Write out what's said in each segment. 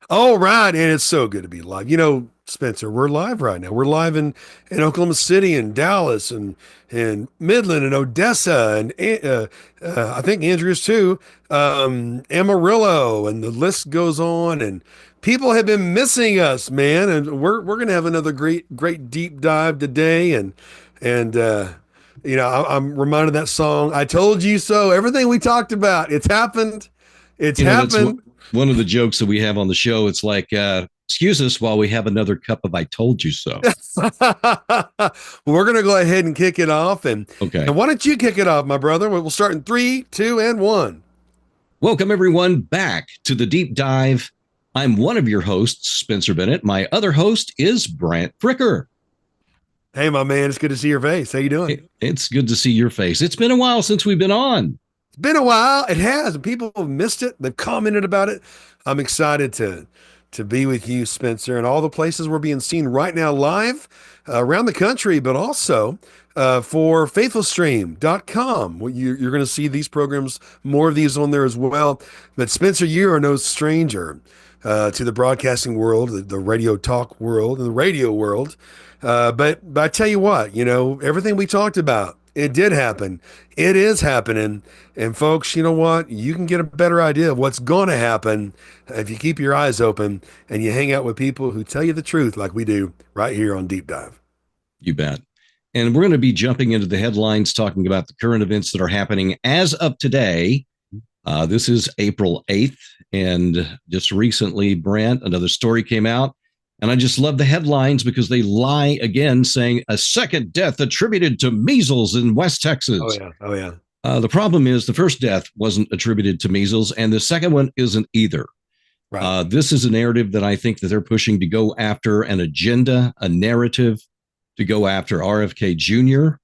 All right, and it's so good to be live. Spencer, we're live right now. We're live in Oklahoma City and Dallas and Midland and Odessa and I think Andrews too, Amarillo, and the list goes on. And people have been missing us, man. And we're gonna have another great deep dive today. And I'm reminded of that song. I told you so. Everything we talked about, it's happened. It's That's happened. one of the jokes that we have on the show. It's like, excuse us while we have another cup of I told you so. Well, we're going to go ahead and kick it off. Okay. And why don't you kick it off, my brother? We'll start in three, two, and one. Welcome, everyone, back to the deep dive. I'm one of your hosts, Spencer Bennett. My other host is Brant Fricker. Hey, my man, it's good to see your face. How you doing? It's good to see your face. It's been a while since we've been on. It's been a while. It has. People have missed it. They've commented about it. I'm excited to be with you, Spencer, and all the places we're being seen right now live around the country, but also for faithfulstream.com. You're going to see these programs, more of these on there as well. But Spencer, you are no stranger to the broadcasting world, the radio talk world, and the radio world. But I tell you what, everything we talked about, it did happen. It is happening. And folks, you know what? You can get a better idea of what's going to happen if you keep your eyes open and you hang out with people who tell you the truth like we do right here on Deep Dive. You bet. And we're going to be jumping into the headlines, talking about the current events that are happening as of today. This is April 8th. And just recently, Brant, another story came out. And I just love the headlines because they lie again, saying a second death attributed to measles in West Texas. Oh, yeah. Oh, yeah. The problem is the first death wasn't attributed to measles, and the second one isn't either. Right. This is a narrative that I think that they're pushing to go after an agenda, a narrative to go after RFK Jr.,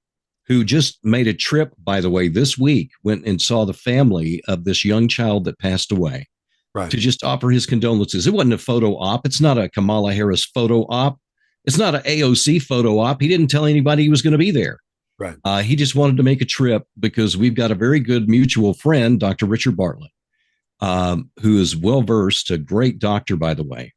who just made a trip, by the way, this week, went and saw the family of this young child that passed away. Right. To just offer his condolences. It wasn't a photo op. It's not a Kamala Harris photo op. It's not an AOC photo op. He didn't tell anybody he was going to be there. Right. He just wanted to make a trip because we've got a very good mutual friend, Dr. Richard Bartlett, who is well versed, a great doctor, by the way,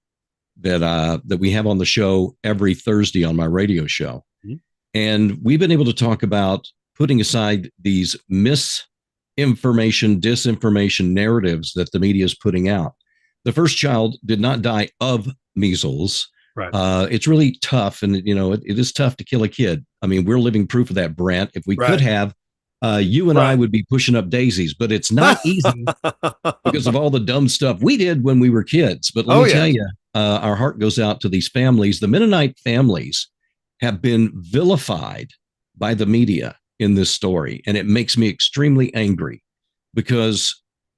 that we have on the show every Thursday on my radio show. Mm-hmm. And we've been able to talk about putting aside these misinformation, disinformation narratives that the media is putting out. The first child did not die of measles. Right. It's really tough. And, it is tough to kill a kid. I mean, we're living proof of that, Brant. If we could have, you and I would be pushing up daisies, but it's not easy because of all the dumb stuff we did when we were kids. But let me tell you, our heart goes out to these families. The Mennonite families have been vilified by the media in this story. And it makes me extremely angry because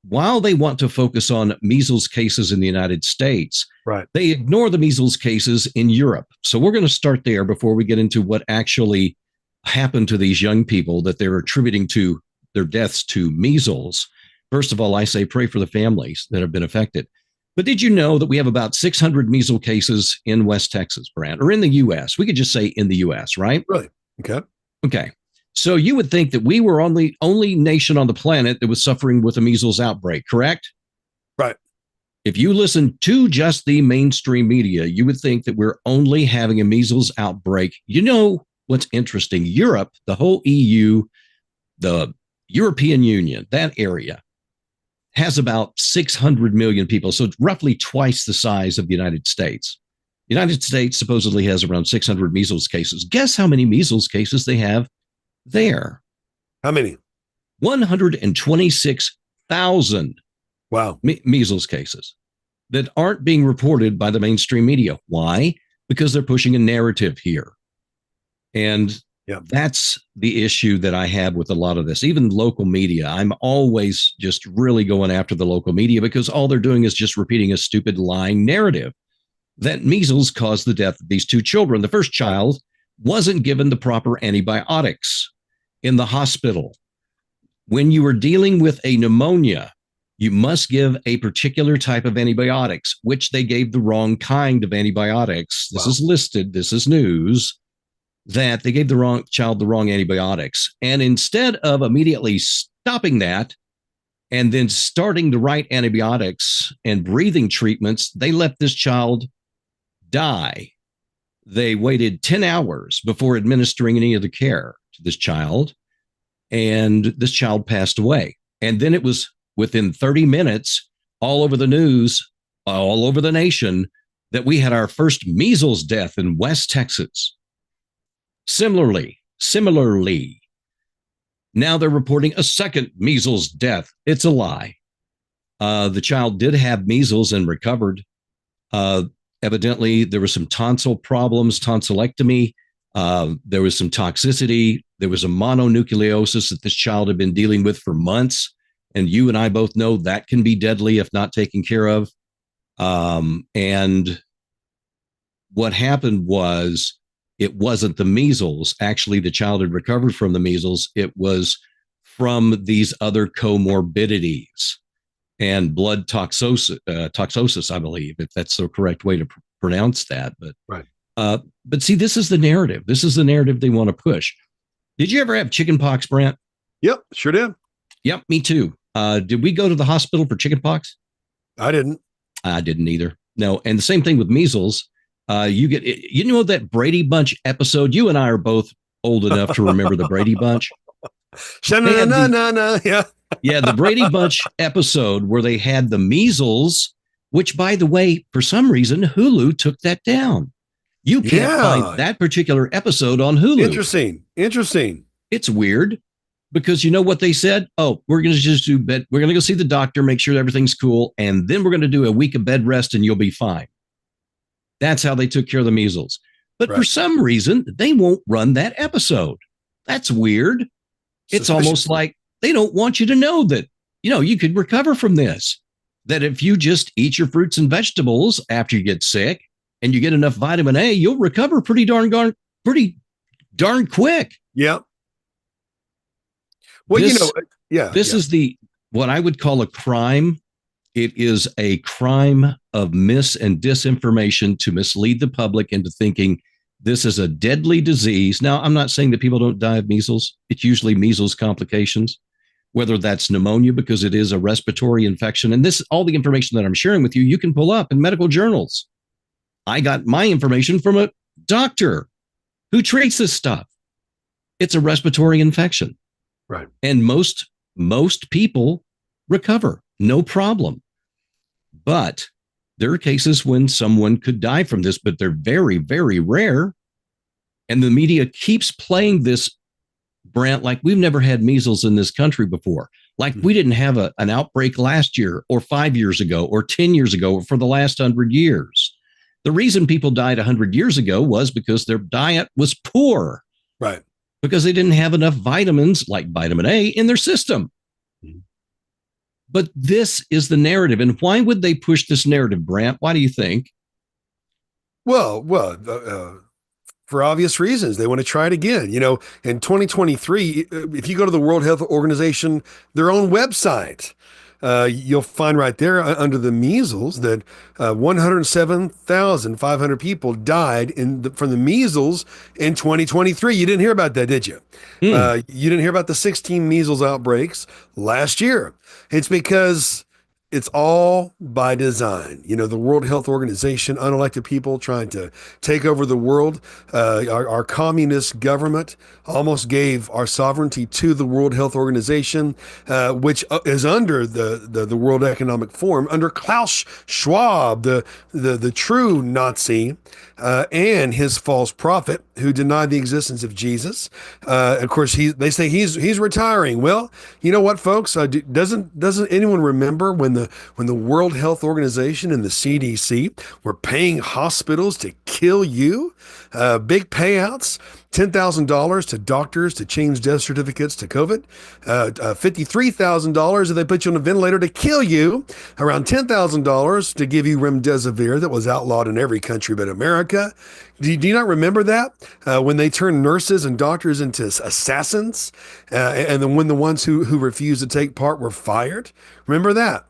while they want to focus on measles cases in the United States, they ignore the measles cases in Europe. So we're going to start there before we get into what actually happened to these young people that they're attributing to their deaths to measles. First of all, I say pray for the families that have been affected. But did you know that we have about 600 measles cases in West Texas, Brant, or in the U.S.? We could just say in the U.S., right? Really? Okay. Okay. So you would think that we were only nation on the planet that was suffering with a measles outbreak, correct? Right. If you listen to just the mainstream media, you would think that we're only having a measles outbreak. You know what's interesting? Europe, the whole EU, the European Union, that area has about 600 million people. So it's roughly twice the size of the United States. The United States supposedly has around 600 measles cases. Guess how many measles cases they have there? How many? 126,000. Wow. Measles cases that aren't being reported by the mainstream media. Why? Because they're pushing a narrative here. And that's the issue that I have with a lot of this. Even local media, I'm always just really going after the local media because all they're doing is just repeating a stupid lying narrative that measles caused the death of these two children. The first child wasn't given the proper antibiotics in the hospital. When you are dealing with a pneumonia, you must give a particular type of antibiotics, which they gave the wrong kind of antibiotics. This is listed. This is news that they gave the wrong child the wrong antibiotics. And instead of immediately stopping that, And then starting the right antibiotics and breathing treatments, they let this child die. They waited 10 hours before administering any of the care to this child, and this child passed away. And then it was within 30 minutes, all over the news, all over the nation, that we had our first measles death in West Texas. Similarly, now they're reporting a second measles death. It's a lie. The child did have measles and recovered. Evidently, there were some tonsil problems, tonsillectomy. There was some toxicity. There was a mononucleosis that this child had been dealing with for months. And you and I both know that can be deadly if not taken care of. And what happened was, it wasn't the measles. Actually, the child had recovered from the measles. It was from these other comorbidities and blood toxosis, I believe, if that's the correct way to pronounce that. But Right. But see, this is the narrative. This is the narrative they want to push. Did you ever have chickenpox, Brant? Yep, sure did. Yep, me too. Did we go to the hospital for chickenpox? I didn't. I didn't either. No, and the same thing with measles. You know that Brady Bunch episode. You and I are both old enough to remember the Brady Bunch. Yeah. Yeah, the Brady Bunch episode where they had the measles, which, by the way, for some reason, Hulu took that down. You can't find that particular episode on Hulu. Interesting. It's weird because you know what they said? Oh, we're going to just do bed. We're going to go see the doctor, make sure everything's cool, and then we're going to do a week of bed rest and you'll be fine. That's how they took care of the measles. But for some reason, they won't run that episode. That's weird. It's almost like they don't want you to know that, you could recover from this. That if you just eat your fruits and vegetables after you get sick and you get enough vitamin A, you'll recover pretty darn quick. Yeah. Well, this is what I would call a crime. It is a crime of mis and disinformation to mislead the public into thinking this is a deadly disease. Now, I'm not saying that people don't die of measles. It's usually measles complications, whether that's pneumonia, because it is a respiratory infection. And all the information that I'm sharing with you, you can pull up in medical journals. I got my information from a doctor who treats this stuff. It's a respiratory infection. Right. And most people recover, no problem. But there are cases when someone could die from this, but they're very, very rare. And the media keeps playing this, Brant, like we've never had measles in this country before. Like we didn't have an outbreak last year or 5 years ago or 10 years ago or for the last 100 years. The reason people died 100 years ago was because their diet was poor. Right. Because they didn't have enough vitamins like vitamin A in their system. Mm-hmm. But this is the narrative. And why would they push this narrative, Brant? Why do you think? Well, for obvious reasons. They want to try it again. In 2023, if you go to the World Health Organization, their own website, you'll find right there under the measles that 107,500 people died from the measles in 2023. You didn't hear about that, did you? You didn't hear about the 16 measles outbreaks last year. It's because it's all by design. The World Health Organization, unelected people trying to take over the world. Our communist government almost gave our sovereignty to the World Health Organization, which is under the World Economic Forum, under Klaus Schwab, the true Nazi, and his false prophet who denied the existence of Jesus. Of course, they say he's retiring. Well, you know what, folks? Doesn't anyone remember when the World Health Organization and the CDC were paying hospitals to kill you? Big payouts, $10,000 to doctors to change death certificates to COVID, $53,000 if they put you on a ventilator to kill you, around $10,000 to give you remdesivir that was outlawed in every country but America. Do you not remember that? When they turned nurses and doctors into assassins, and then when the ones who refused to take part were fired? Remember that?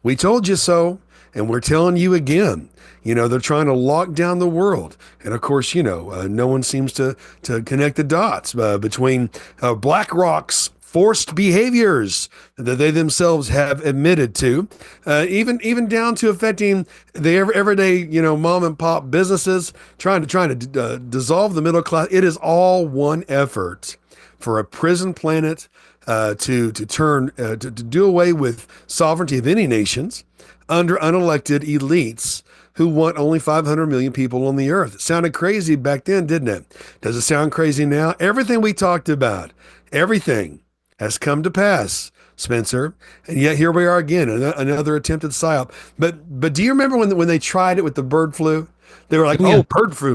We told you so, and we're telling you again. They're trying to lock down the world. And of course, no one seems to connect the dots between BlackRock's forced behaviors that they themselves have admitted to, even down to affecting the everyday, mom and pop businesses, trying to dissolve the middle class. It is all one effort for a prison planet to do away with sovereignty of any nations under unelected elites who want only 500 million people on the earth. It sounded crazy back then, didn't it? Does it sound crazy now? Everything we talked about, everything has come to pass, Spencer. And yet here we are again, another attempted psyop. But do you remember when they tried it with the bird flu? They were like, Oh, yeah. oh, bird flu.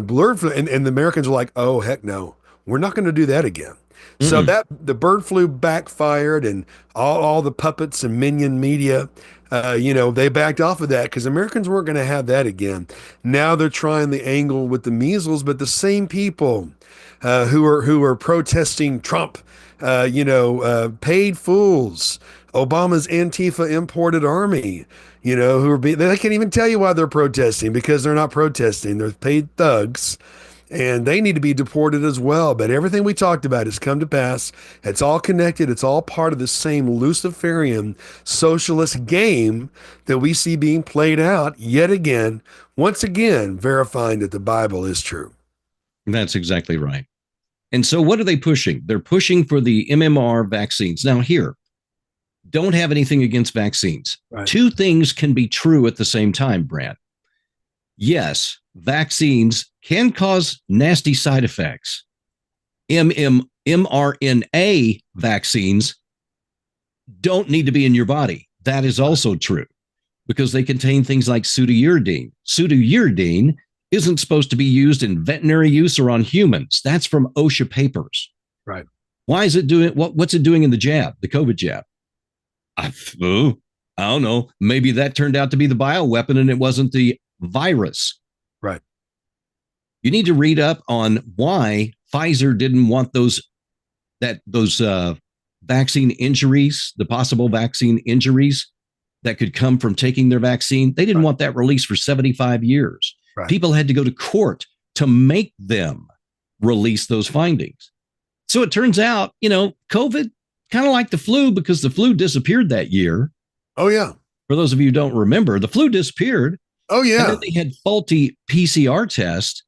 And the Americans were like, oh, heck no, we're not going to do that again. So Mm-mm. that the bird flu backfired, and all the puppets and minion media, they backed off of that because Americans weren't going to have that again. Now they're trying the angle with the measles, but the same people who are protesting Trump, paid fools, Obama's Antifa imported army, they can't even tell you why they're protesting because they're not protesting. They're paid thugs and they need to be deported as well. But everything we talked about has come to pass. It's all connected. It's all part of the same Luciferian socialist game that we see being played out yet again, once again, verifying that the Bible is true. That's exactly right. And so what are they pushing? They're pushing for the MMR vaccines. Now, here, don't have anything against vaccines. Right. Two things can be true at the same time, Brad. Yes, vaccines can cause nasty side effects. mRNA vaccines don't need to be in your body. That is also true because they contain things like pseudouridine. Pseudouridine isn't supposed to be used in veterinary use or on humans. That's from OSHA papers. Right. Why is it doing what's it doing in the jab, the COVID jab? I don't know. Maybe that turned out to be the bioweapon and it wasn't the virus. Right. You need to read up on why Pfizer didn't want those vaccine injuries, the possible vaccine injuries that could come from taking their vaccine. They didn't want that released for 75 years. Right. People had to go to court to make them release those findings. So it turns out, COVID, kind of like the flu, because the flu disappeared that year. Oh, yeah. For those of you who don't remember, the flu disappeared. Oh, yeah. And then they had faulty PCR tests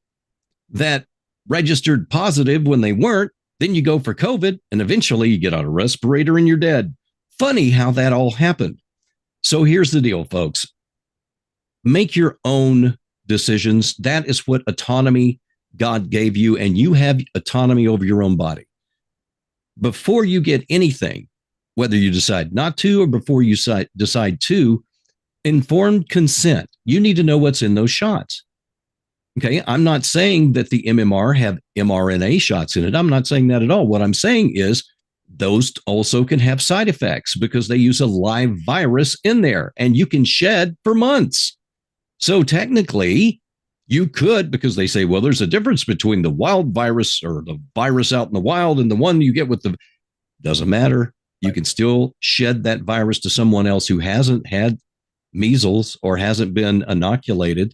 that registered positive when they weren't. Then you go for COVID, and eventually you get on a respirator and you're dead. Funny how that all happened. So here's the deal, folks. Make your own decisions. That is what autonomy God gave you, and you have autonomy over your own body. Before you get anything, whether you decide not to or before you decide to, informed consent. You need to know what's in those shots. Okay, I'm not saying that the MMR have mRNA shots in it. I'm not saying that at all. What I'm saying is those also can have side effects because they use a live virus in there and you can shed for months. So technically, you could, because they say, well, there's a difference between the wild virus or the virus out in the wild and the one you get with the, doesn't matter. You can still shed that virus to someone else who hasn't had measles or hasn't been inoculated,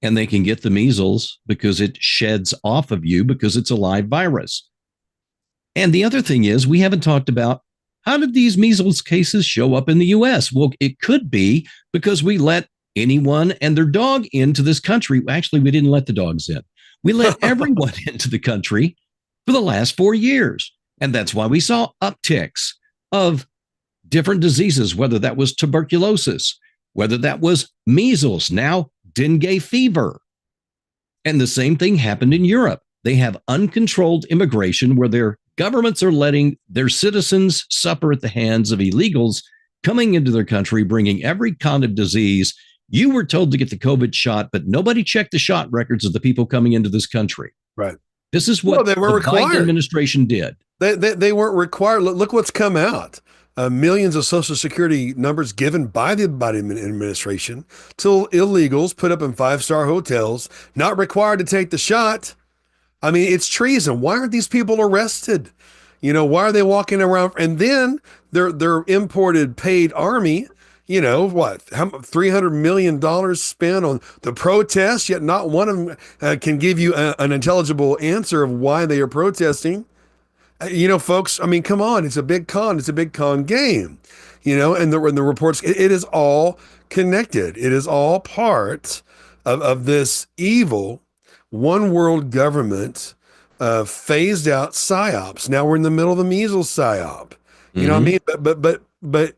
and they can get the measles because it sheds off of you because it's a live virus. And the other thing is, we haven't talked about how did these measles cases show up in the US? Well, it could be because we let anyone and their dog into this country. Actually, we didn't let the dogs in. We let everyone into the country for the last 4 years. And that's why we saw upticks of different diseases, whether that was tuberculosis, whether that was measles, now dengue fever. And the same thing happened in Europe. They have uncontrolled immigration where their governments are letting their citizens suffer at the hands of illegals coming into their country, bringing every kind of disease. You were told to get the COVID shot, but nobody checked the shot records of the people coming into this country. Right. This is what they were the required. Biden administration did. They weren't required. Look what's come out. Millions of Social Security numbers given by the Biden administration to illegals put up in five-star hotels, not required to take the shot. I mean, it's treason. Why aren't these people arrested? Why are they walking around? And then their imported paid army, what? How $300 million spent on the protests, yet not one of them can give you an intelligible answer of why they are protesting. Folks, I mean, come on, it's a big con. It's a big con game, and the reports, it is all connected. It is all part of this evil one world government phased out psyops. Now we're in the middle of the measles psyop. You know what I Mm-hmm. mean? But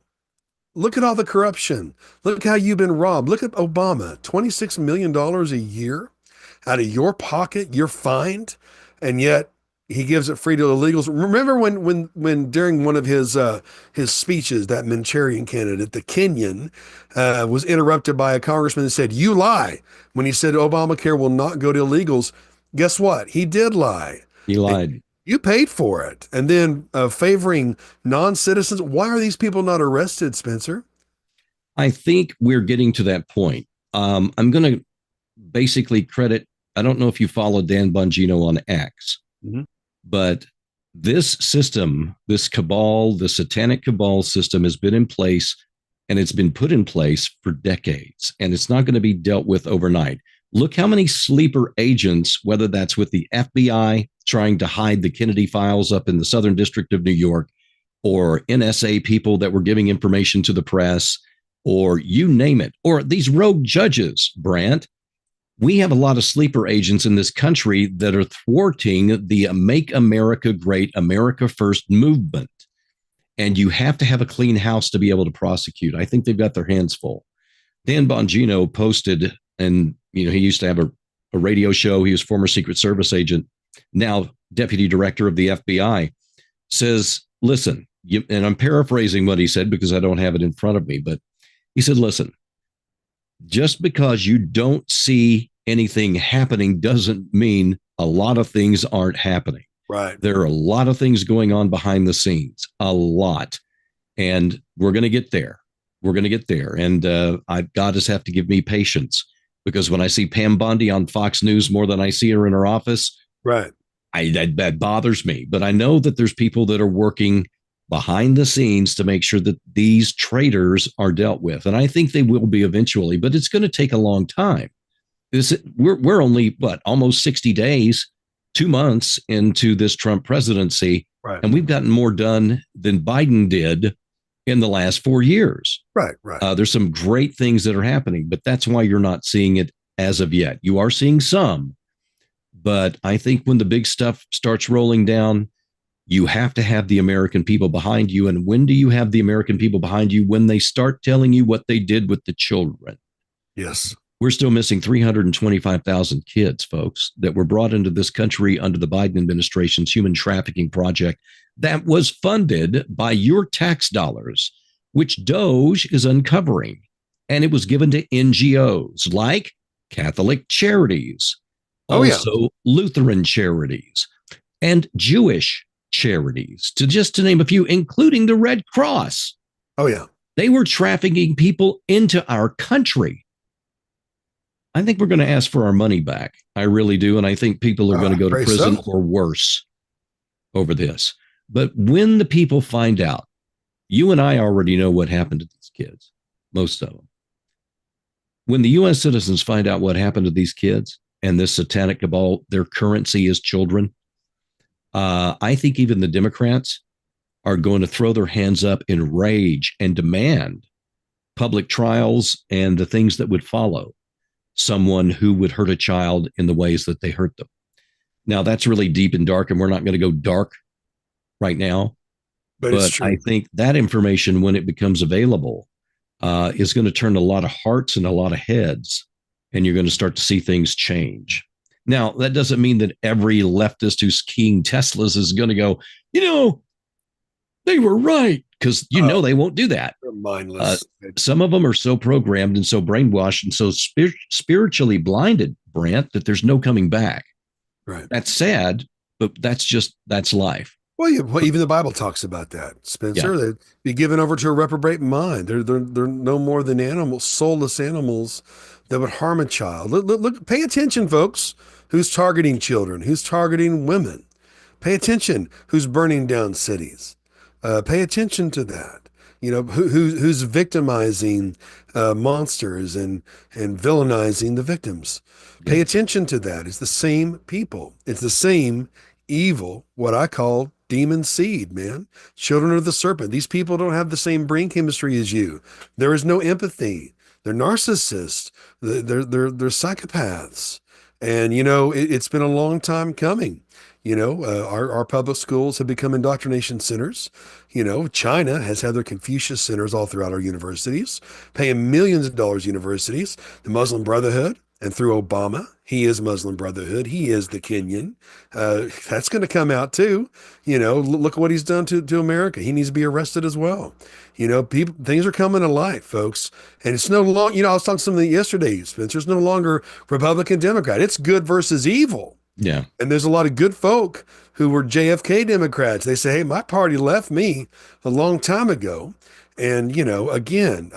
look at all the corruption. Look how you've been robbed. Look at Obama, $26 million a year out of your pocket, you're fined, and yet he gives it free to illegals. Remember when during one of his speeches, that Manchurian candidate, the Kenyan, was interrupted by a congressman and said, "You lie," when he said Obamacare will not go to illegals. Guess what? He did lie. He And lied. you paid for it. And then favoring non-citizens. Why are these people not arrested, Spencer? I think we're getting to that point. I'm going to basically credit, I don't know if you follow Dan Bongino on X, Mhm. but this system, this cabal, the satanic cabal system has been in place, and it's been put in place for decades, and it's not going to be dealt with overnight. Look how many sleeper agents, whether that's with the FBI trying to hide the Kennedy files up in the Southern District of New York, or NSA people that were giving information to the press, or you name it, or these rogue judges, Brant. We have a lot of sleeper agents in this country that are thwarting the Make America Great, America First movement. And you have to have a clean house to be able to prosecute. I think they've got their hands full. Dan Bongino posted, and he used to have a radio show. He was former Secret Service agent, now deputy director of the FBI, says, listen, and I'm paraphrasing what he said because I don't have it in front of me, but he said, listen, just because you don't see anything happening doesn't mean a lot of things aren't happening. Right. There are a lot of things going on behind the scenes, a lot. And we're going to get there. We're going to get there. And God just have to give me patience, because when I see Pam Bondi on Fox News more than I see her in her office, Right. that bothers me. But I know that there's people that are working behind the scenes to make sure that these traitors are dealt with. And I think they will be eventually, but it's going to take a long time. We're only, almost 60 days, 2 months into this Trump presidency, Right. and we've gotten more done than Biden did in the last 4 years. Right. Right. There's some great things that are happening, but that's why you're not seeing it as of yet. You are seeing some, but I think when the big stuff starts rolling down, you have to have the American people behind you. And when do you have the American people behind you? When they start telling you what they did with the children. Yes. We're still missing 325,000 kids, folks, that were brought into this country under the Biden administration's human trafficking project that was funded by your tax dollars, which Doge is uncovering. And it was given to NGOs like Catholic Charities, Oh yeah. also Lutheran Charities, and Jewish charities, to name a few, including the Red Cross. Oh yeah. They were trafficking people into our country. I think we're going to ask for our money back. I really do. And I think people are going to go to prison or worse over this. But when the people find out, you and I already know what happened to these kids, most of them. When the U.S. citizens find out what happened to these kids and this satanic cabal, their currency is children, I think even the Democrats are going to throw their hands up in rage and demand public trials and the things that would follow someone who would hurt a child in the ways that they hurt them. Now, that's really deep and dark, and we're not going to go dark right now. But it's true. I think that information, when it becomes available, is going to turn a lot of hearts and a lot of heads, and you're going to start to see things change. Now, that doesn't mean that every leftist who's keying Teslas is going to go, they were right, because they won't do that. They're mindless. Some of them are so programmed and so brainwashed and so spiritually blinded, Brant, that there's no coming back. Right. That's sad, but that's life. Well, even the Bible talks about that, Spencer. Yeah. They'd be given over to a reprobate mind. They're no more than animals, soulless animals that would harm a child. Look, pay attention, folks. Who's targeting children? Who's targeting women? Pay attention. Who's burning down cities? Pay attention to that. Who's victimizing monsters and villainizing the victims. Pay attention to that. It's the same people. It's the same evil, what I call demon seed, man. Children of the serpent. These people don't have the same brain chemistry as you. There is no empathy. They're narcissists. They're psychopaths. And, it's been a long time coming. Our public schools have become indoctrination centers. China has had their Confucius centers all throughout our universities, paying millions of dollars universities. The Muslim Brotherhood, and through Obama, he is Muslim Brotherhood. He is the Kenyan. That's going to come out too. Look what he's done to America. He needs to be arrested as well. Things are coming to light, folks. And it's no longer, I was talking to something yesterday, Spencer. It's no longer Republican, Democrat. It's good versus evil. Yeah. And there's a lot of good folk who were JFK Democrats. They say, hey, my party left me a long time ago. And, again,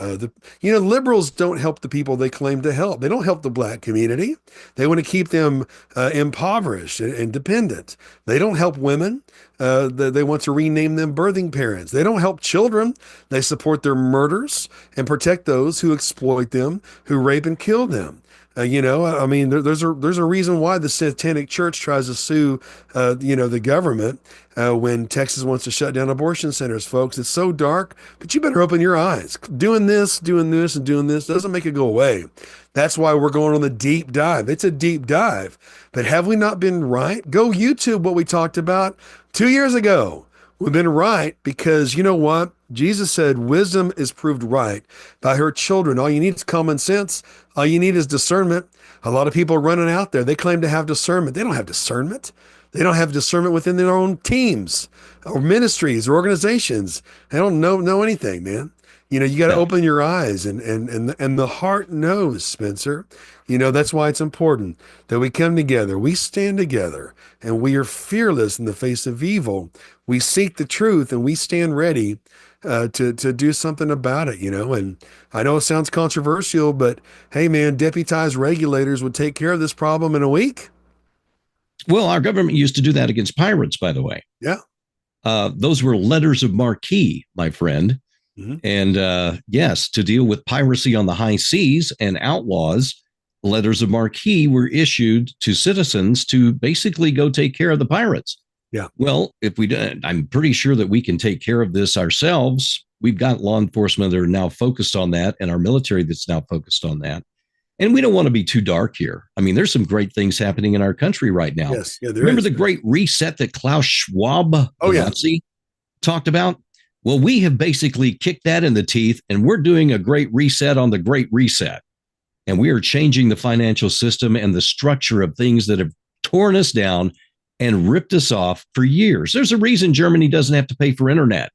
liberals don't help the people they claim to help. They don't help the black community. They want to keep them impoverished and dependent. They don't help women. They want to rename them birthing parents. They don't help children. They support their murders and protect those who exploit them, who rape and kill them. There's a reason why the Satanic Church tries to sue, the government when Texas wants to shut down abortion centers, folks. It's so dark, but you better open your eyes. Doing this, and doing this doesn't make it go away. That's why we're going on the deep dive. It's a deep dive. But have we not been right? Go YouTube what we talked about 2 years ago. We've been right because you know what? Jesus said wisdom is proved right by her children. All you need is common sense. All you need is discernment. A lot of people are running out there. They claim to have discernment. They don't have discernment. They don't have discernment within their own teams or ministries or organizations. They don't know anything, man. You got to open your eyes and the heart knows, Spencer. That's why it's important that we come together. We stand together and we are fearless in the face of evil. We seek the truth and we stand ready to do something about it, and I know it sounds controversial, but hey, man, deputized regulators would take care of this problem in a week. Well, our government used to do that against pirates, by the way. Yeah. Those were letters of marque, my friend. Mm-hmm. And yes, to deal with piracy on the high seas and outlaws, letters of marque were issued to citizens to basically go take care of the pirates. Yeah. Well, if we do, I'm pretty sure that we can take care of this ourselves. We've got law enforcement that are now focused on that and our military that's now focused on that. And we don't want to be too dark here. I mean, there's some great things happening in our country right now. Yes. Yeah, remember the great reset that Klaus Schwab, Nazi, talked about? Well, we have basically kicked that in the teeth, and we're doing a great reset on the great reset. And we are changing the financial system and the structure of things that have torn us down and ripped us off for years. There's a reason Germany doesn't have to pay for internet.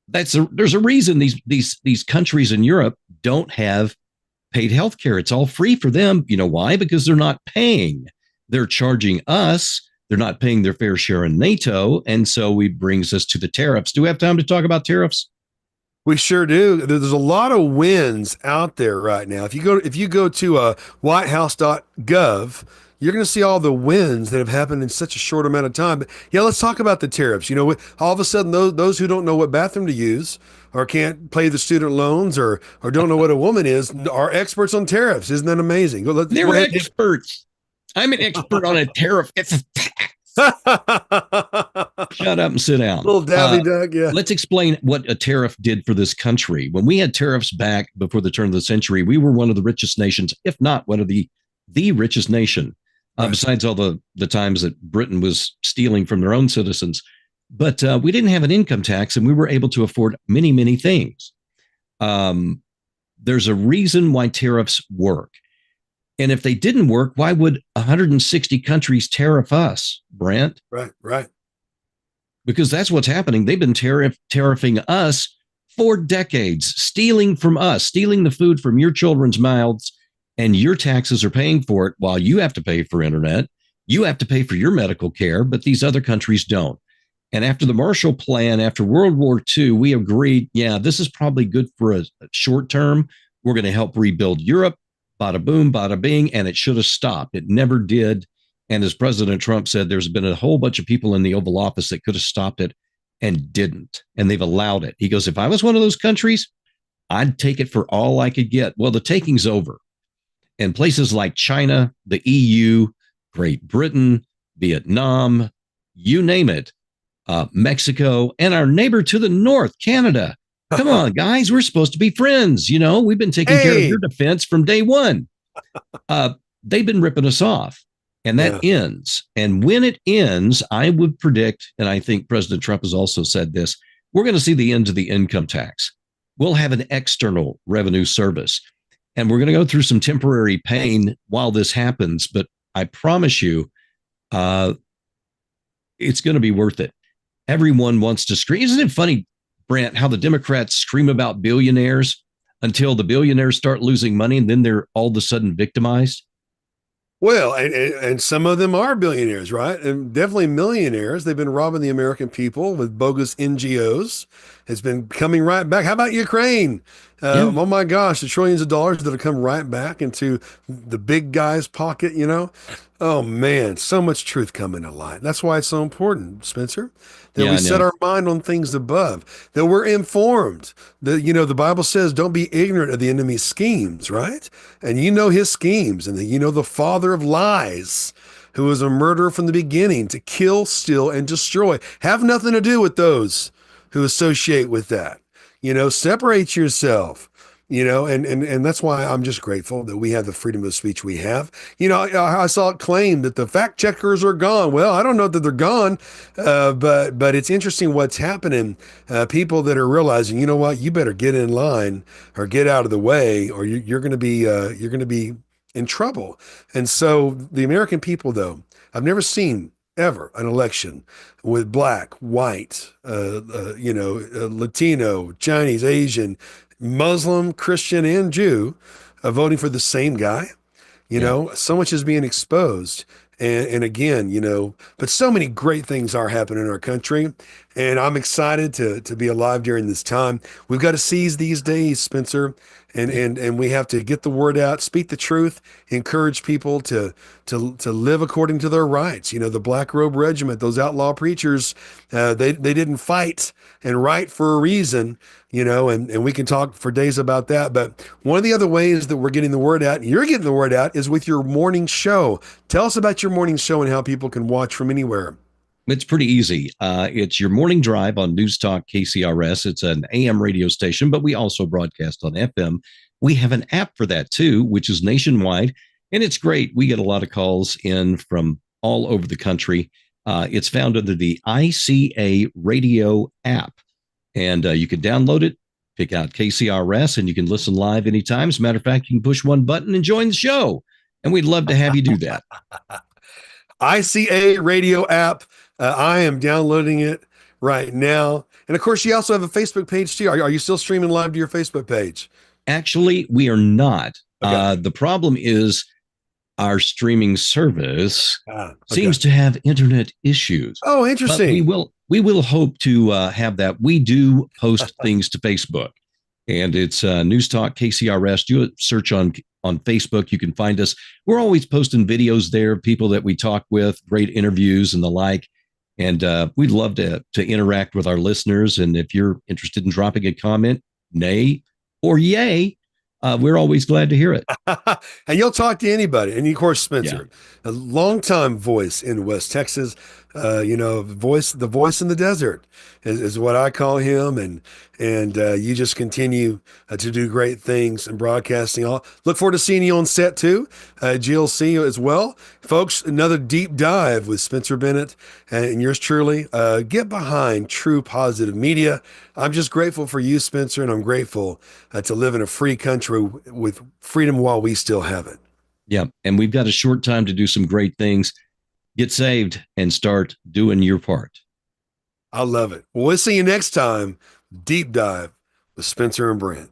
There's a reason these countries in Europe don't have paid health care. It's all free for them. You know why? Because they're not paying. They're charging us. They're not paying their fair share in NATO. And so it brings us to the tariffs. Do we have time to talk about tariffs? We sure do. There's a lot of wins out there right now. If you go to whitehouse.gov, you're going to see all the wins that have happened in such a short amount of time. But yeah, let's talk about the tariffs. All of a sudden, those who don't know what bathroom to use or can't pay the student loans or don't know what a woman is are experts on tariffs. Isn't that amazing? They're experts. I'm an expert on a tariff. It's a tax. Shut up and sit down. Little Davy Duck, yeah. Let's explain what a tariff did for this country. When we had tariffs back before the turn of the century, we were one of the richest nations, if not one of the richest nation, right. Besides all the times that Britain was stealing from their own citizens. But we didn't have an income tax, and we were able to afford many, many things. There's a reason why tariffs work. And if they didn't work, why would 160 countries tariff us, Brant? Right. Because that's what's happening. They've been tariffing us for decades, stealing from us, stealing the food from your children's mouths, and your taxes are paying for it while you have to pay for internet. You have to pay for your medical care, but these other countries don't. And after the Marshall Plan, after World War II, we agreed, yeah, this is probably good for a short term. We're going to help rebuild Europe. Bada boom, bada bing, and it should have stopped. It never did. And as President Trump said, there's been a whole bunch of people in the Oval Office that could have stopped it and didn't. And they've allowed it. He goes, if I was one of those countries, I'd take it for all I could get. Well, the taking's over. And places like China, the EU, Great Britain, Vietnam, you name it, Mexico, and our neighbor to the north, Canada. Come on, guys, we're supposed to be friends. You know, we've been taking care of your Hey, defense from day one. Uh, they've been ripping us off, and that yeah. ends. And when it ends, I would predict, and I think President Trump has also said this, we're going to see the end of the income tax. We'll have an external revenue service, and we're going to go through some temporary pain while this happens. But I promise you, uh, it's going to be worth it. Everyone wants to scream. Isn't it funny, Brant, how the Democrats scream about billionaires until the billionaires start losing money and then they're all of a sudden victimized? Well, and some of them are billionaires, right? And definitely millionaires. They've been robbing the American people with bogus NGOs. It's been coming right back. How about Ukraine? Yeah. Oh my gosh, the trillions of dollars that have come right back into the big guy's pocket, you know? Oh man, so much truth coming to light. That's why it's so important, Spencer, that Yeah, we I set know. our mind on things above, that we're informed. That, you know, the Bible says, don't be ignorant of the enemy's schemes, right? And you know his schemes, and you know the father of lies, who was a murderer from the beginning to kill, steal, and destroy. Have nothing to do with those who associate with that. You know, separate yourself. You know, and that's why I'm just grateful that we have the freedom of speech we have. You know, I saw it claimed that the fact checkers are gone. Well, I don't know that they're gone, but it's interesting what's happening. People that are realizing, you know what, you better get in line or get out of the way, or you're going to be in trouble. And so the American people, though, I've never seen ever an election with black, white, Latino, Chinese, Asian, Muslim, Christian, and Jew voting for the same guy. You Yeah. know, so much is being exposed. And again, you know, but so many great things are happening in our country. And I'm excited to be alive during this time. We've got to seize these days, Spencer, Yeah. and we have to get the word out, speak the truth, encourage people to live according to their rights. You know, the Black Robe Regiment, those outlaw preachers, they didn't fight and write for a reason, you know, and we can talk for days about that. But one of the other ways that we're getting the word out, and you're getting the word out, is with your morning show. Tell us about your morning show and how people can watch from anywhere. It's pretty easy. It's your morning drive on News Talk KCRS. It's an AM radio station, but we also broadcast on FM. We have an app for that too, which is nationwide, and it's great. We get a lot of calls in from all over the country. It's found under the ICA radio app, and you can download it, pick out KCRS, and you can listen live anytime. As a matter of fact, you can push one button and join the show, and we'd love to have you do that. ICA radio app. I am downloading it right now. And of course, you also have a Facebook page too. Are you still streaming live to your Facebook page? Actually, we are not. Okay. The problem is our streaming service Okay. seems to have internet issues, Oh, but interesting. we will hope to have that. We do post things to Facebook, and it's News Talk KCRS. Do a search on Facebook. You can find us. We're always posting videos there, people that we talk with, great interviews and the like. And we'd love to interact with our listeners. And if you're interested in dropping a comment, nay or yay, we're always glad to hear it. And you'll talk to anybody. And of course, Yeah. Spencer, a longtime voice in West Texas, you know, the voice in the desert is what I call him. And you just continue to do great things in broadcasting. I'll look forward to seeing you on set too, GLC as well. Folks, another deep dive with Spencer Bennett and yours truly. Get behind true positive media. I'm just grateful for you, Spencer, and I'm grateful to live in a free country with freedom while we still have it. Yeah. And we've got a short time to do some great things. Get saved and start doing your part. I love it. Well, we'll see you next time. Deep dive with Spencer and Brent.